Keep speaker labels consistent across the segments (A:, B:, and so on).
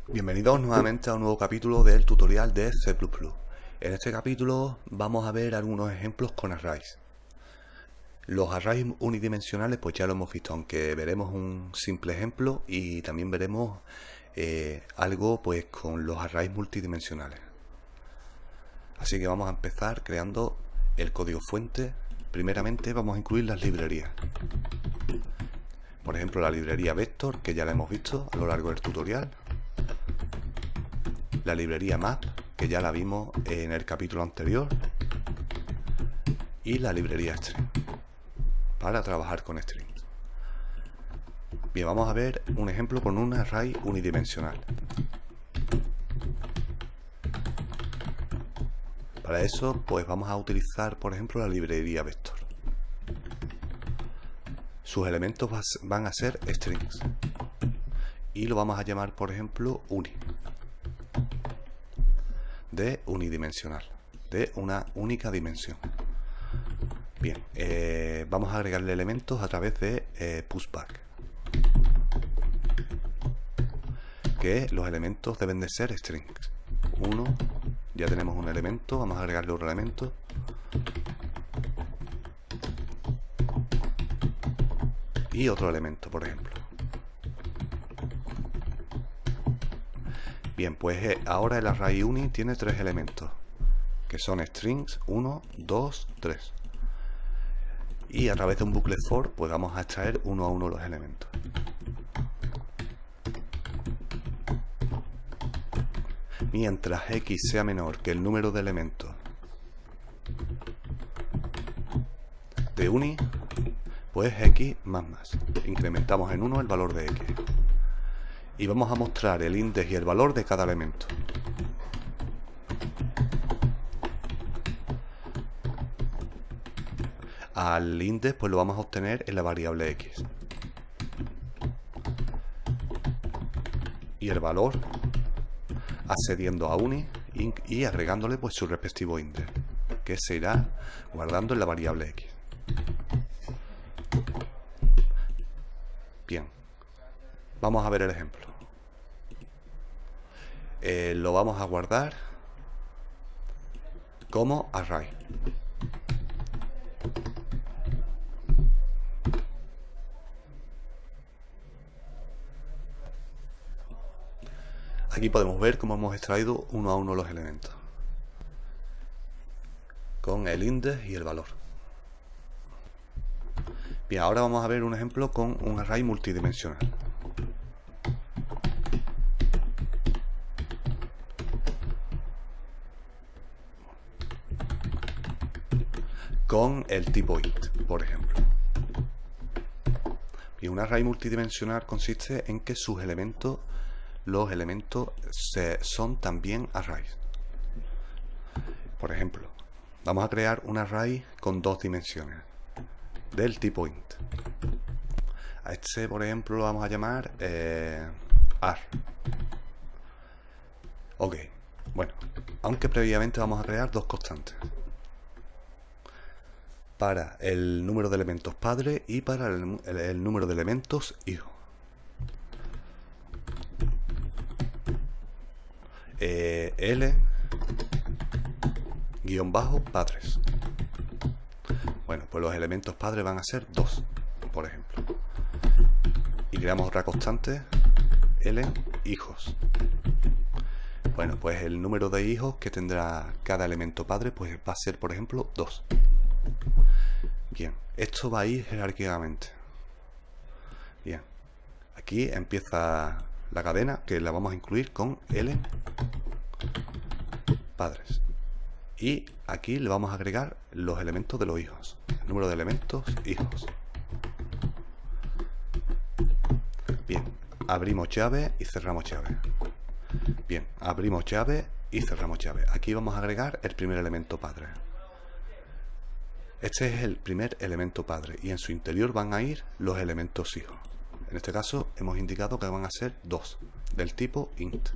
A: Bienvenidos nuevamente a un nuevo capítulo del tutorial de C++. En este capítulo vamos a ver algunos ejemplos con arrays. Los arrays unidimensionales pues ya lo hemos visto, aunque veremos un simple ejemplo y también veremos algo pues con los arrays multidimensionales. Así que vamos a empezar creando el código fuente. Primeramente vamos a incluir las librerías. Por ejemplo, la librería vector, que ya la hemos visto a lo largo del tutorial. La librería map, que ya la vimos en el capítulo anterior, y la librería string para trabajar con strings. Bien, vamos a ver un ejemplo con un array unidimensional. Para eso pues vamos a utilizar por ejemplo la librería vector. Sus elementos van a ser strings y lo vamos a llamar por ejemplo uni, de unidimensional, de una única dimensión. Bien, vamos a agregarle elementos a través de pushback, que los elementos deben de ser strings. Uno, ya tenemos un elemento, vamos a agregarle otro elemento. Y otro elemento, por ejemplo. Bien, pues ahora el array uni tiene tres elementos, que son strings 1, 2, 3. Y a través de un bucle for, pues vamos a extraer uno a uno los elementos. Mientras x sea menor que el número de elementos de uni, pues x más. Incrementamos en 1 el valor de x. Y vamos a mostrar el índice y el valor de cada elemento. Al índice pues lo vamos a obtener en la variable x. Y el valor accediendo a uni y agregándole pues su respectivo índice, que se irá guardando en la variable x. Bien, vamos a ver el ejemplo. Lo vamos a guardar como array. Aquí podemos ver cómo hemos extraído uno a uno los elementos, con el índice y el valor. Bien, ahora vamos a ver un ejemplo con un array multidimensional. Con el tipo int, por ejemplo. Y un array multidimensional consiste en que sus elementos, los elementos son también arrays. Por ejemplo, vamos a crear un array con dos dimensiones del tipo int. A este, por ejemplo, lo vamos a llamar ar. Ok, bueno, aunque previamente vamos a crear dos constantes para el número de elementos padre y para el número de elementos hijo. L-padres. Bueno, pues los elementos padres van a ser 2, por ejemplo. Y creamos otra constante, L hijos. Bueno, pues el número de hijos que tendrá cada elemento padre pues va a ser, por ejemplo, 2. Bien, esto va a ir jerárquicamente. Bien, aquí empieza la cadena que la vamos a incluir con L padres. Y aquí le vamos a agregar los elementos de los hijos, el número de elementos hijos. Bien, abrimos llave y cerramos llave. Bien, abrimos llave y cerramos llave. Aquí vamos a agregar el primer elemento padre. Este es el primer elemento padre y en su interior van a ir los elementos hijos. En este caso hemos indicado que van a ser 2, del tipo int.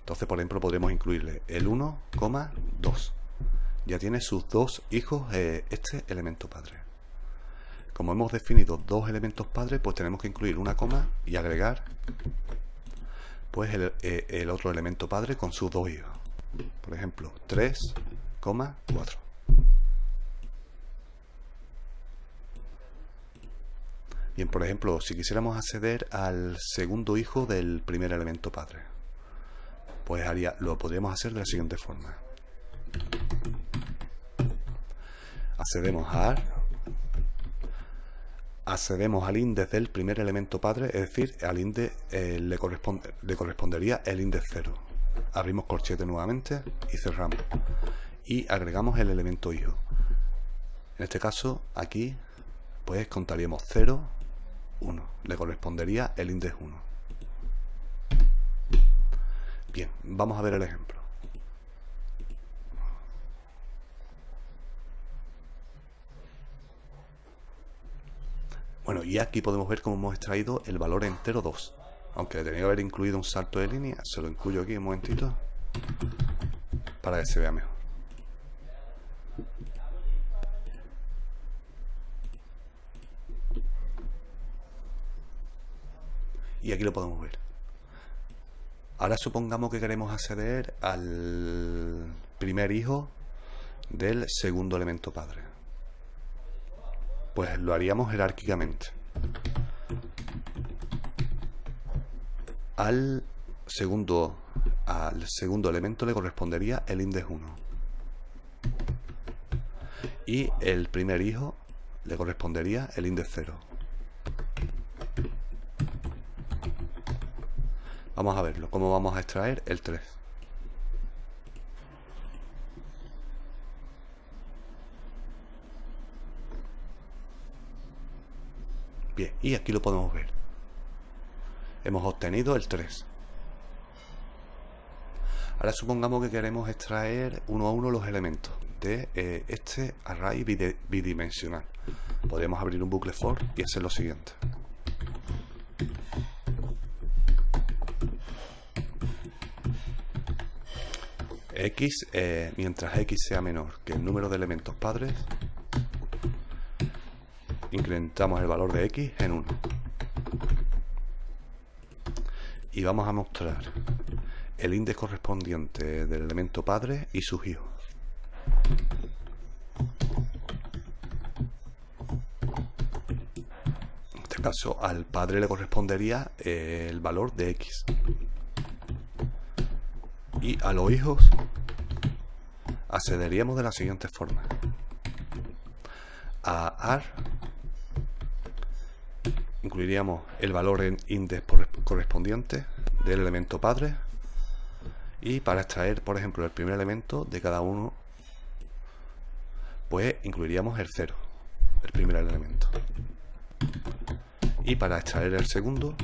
A: Entonces, por ejemplo, podremos incluirle el 1,2. Ya tiene sus dos hijos este elemento padre. Como hemos definido dos elementos padres, pues tenemos que incluir una coma y agregar pues el otro elemento padre con sus dos hijos. Por ejemplo, 3,4. Bien, por ejemplo, si quisiéramos acceder al segundo hijo del primer elemento padre, pues lo podríamos hacer de la siguiente forma. Accedemos al índice del primer elemento padre, es decir, al índice le correspondería el índice 0. Abrimos corchete nuevamente y cerramos. Y agregamos el elemento hijo. En este caso, aquí, pues contaríamos 0, 1. Le correspondería el índice 1. Bien, vamos a ver el ejemplo. Bueno, y aquí podemos ver cómo hemos extraído el valor entero 2. Aunque tenía que haber incluido un salto de línea, se lo incluyo aquí un momentito para que se vea mejor. Y aquí lo podemos ver. Ahora supongamos que queremos acceder al primer hijo del segundo elemento padre. Pues lo haríamos jerárquicamente. Al segundo elemento le correspondería el índice 1. Y el primer hijo le correspondería el índice 0. Vamos a verlo, cómo vamos a extraer el 3. Bien, y aquí lo podemos ver. Hemos obtenido el 3. Ahora supongamos que queremos extraer uno a uno los elementos de este array bidimensional. Podríamos abrir un bucle for y hacer lo siguiente. X, mientras X sea menor que el número de elementos padres, incrementamos el valor de X en 1. Y vamos a mostrar el índice correspondiente del elemento padre y sus hijos. En este caso, al padre le correspondería el valor de X. Y a los hijos accederíamos de la siguiente forma. A AR incluiríamos el valor en índice correspondiente del elemento padre, y para extraer, por ejemplo, el primer elemento de cada uno, pues incluiríamos el 0, el primer elemento. Y para extraer el segundo,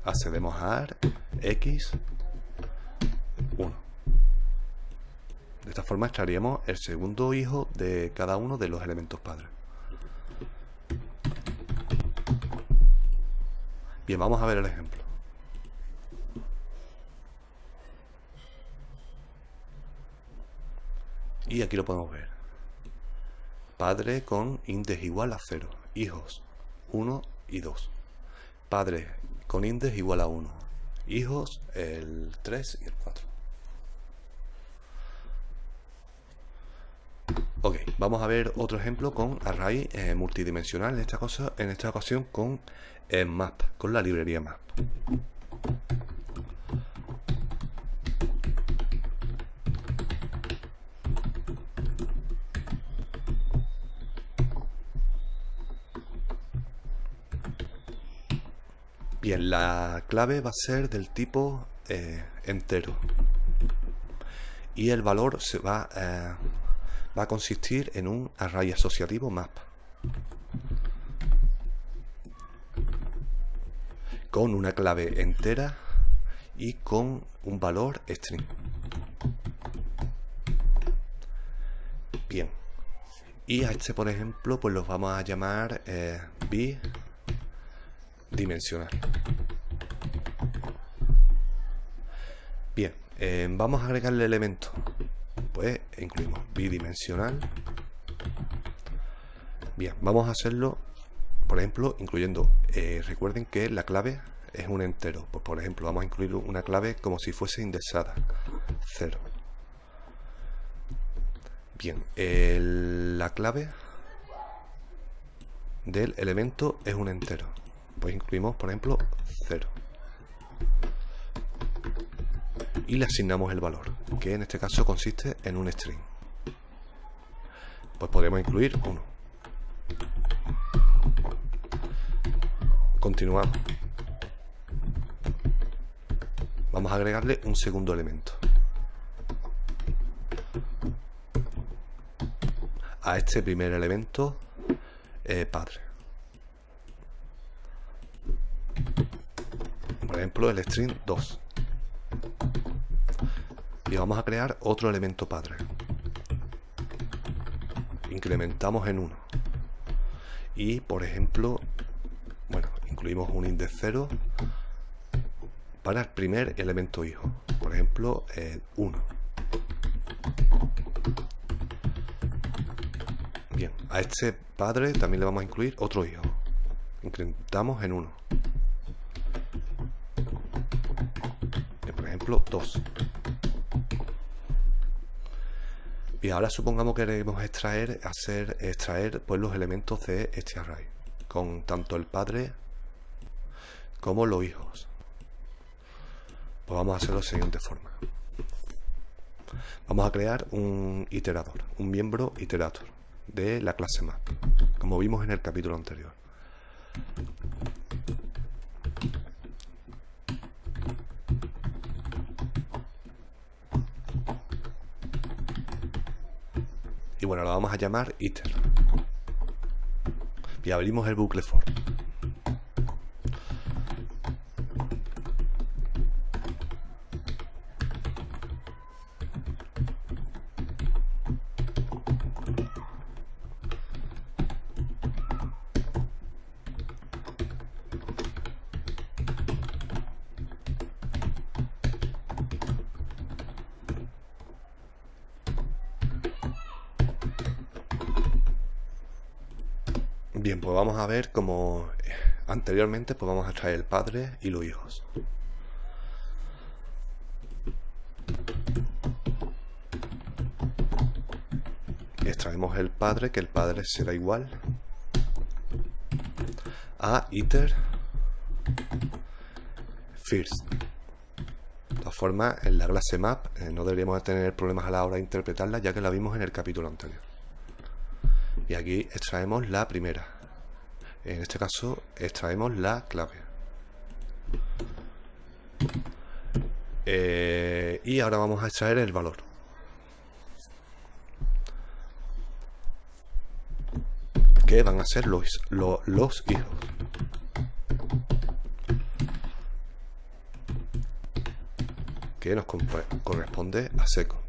A: accedemos a AR X 1. De esta forma extraeríamos el segundo hijo de cada uno de los elementos padres. Bien, vamos a ver el ejemplo. Y aquí lo podemos ver. Padre con índice igual a 0. Hijos 1 y 2. Padre con índice igual a 1. Hijos el 3 y el 4. Ok, vamos a ver otro ejemplo con array multidimensional, en esta ocasión con map, con la librería map. Bien, la clave va a ser del tipo entero, y el valor va a consistir en un array asociativo map con una clave entera y con un valor string. Bien, y a este, por ejemplo, pues los vamos a llamar bidimensional. Bien, vamos a agregarle elemento. Pues incluimos bidimensional. Bien, vamos a hacerlo, por ejemplo, incluyendo, recuerden que la clave es un entero. Pues por ejemplo, vamos a incluir una clave como si fuese indexada, 0. Bien, la clave del elemento es un entero. Pues incluimos, por ejemplo, 0. Y le asignamos el valor, que en este caso consiste en un string. Pues podemos incluir 1. Continuamos. Vamos a agregarle un segundo elemento. A este primer elemento padre. Por ejemplo, el string 2. Y vamos a crear otro elemento padre. Incrementamos en 1. Y por ejemplo, bueno, incluimos un index 0 para el primer elemento hijo. Por ejemplo, 1. Bien, a este padre también le vamos a incluir otro hijo. Incrementamos en 1. Por ejemplo, 2. Y ahora supongamos que queremos extraer pues los elementos de este array, con tanto el padre como los hijos. Pues vamos a hacerlo de la siguiente forma. Vamos a crear un iterador, un miembro iterator de la clase map, como vimos en el capítulo anterior. Y bueno, lo vamos a llamar iter. Y abrimos el bucle for. Bien, pues vamos a ver como anteriormente, pues vamos a extraer el padre y los hijos. Extraemos el padre, que el padre será igual a iter first. De todas formas, en la clase map no deberíamos tener problemas a la hora de interpretarla, ya que la vimos en el capítulo anterior. Y aquí extraemos la primera. En este caso extraemos la clave. Y ahora vamos a extraer el valor. Que van a ser los hijos. Que nos corresponde a second.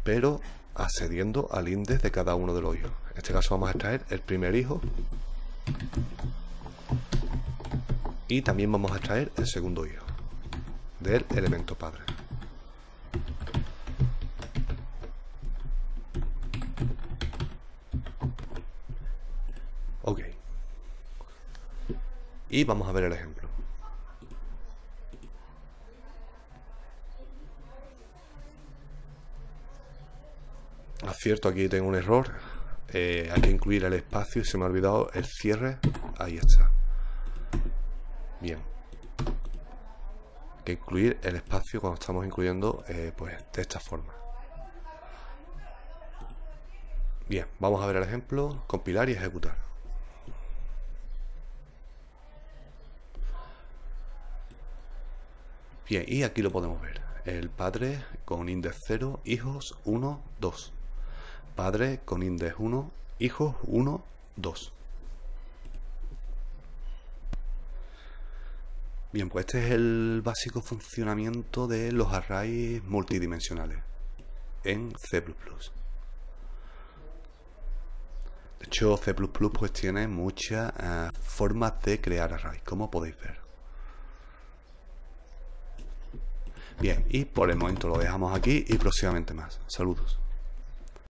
A: Pero accediendo al índice de cada uno de los hijos. En este caso vamos a extraer el primer hijo y también vamos a extraer el segundo hijo del elemento padre. Ok. Y vamos a ver el ejemplo. Cierto, aquí tengo un error, hay que incluir el espacio y se me ha olvidado el cierre. Ahí está. Bien, hay que incluir el espacio cuando estamos incluyendo pues de esta forma. Bien, vamos a ver el ejemplo, compilar y ejecutar. Bien, y aquí lo podemos ver, el padre con index 0, hijos 1, 2. Padre con index 1, hijos 1, 2. Bien, pues este es el básico funcionamiento de los arrays multidimensionales en C++. De hecho, C++ pues tiene muchas formas de crear arrays, como podéis ver. Bien, y por el momento lo dejamos aquí y próximamente más. Saludos.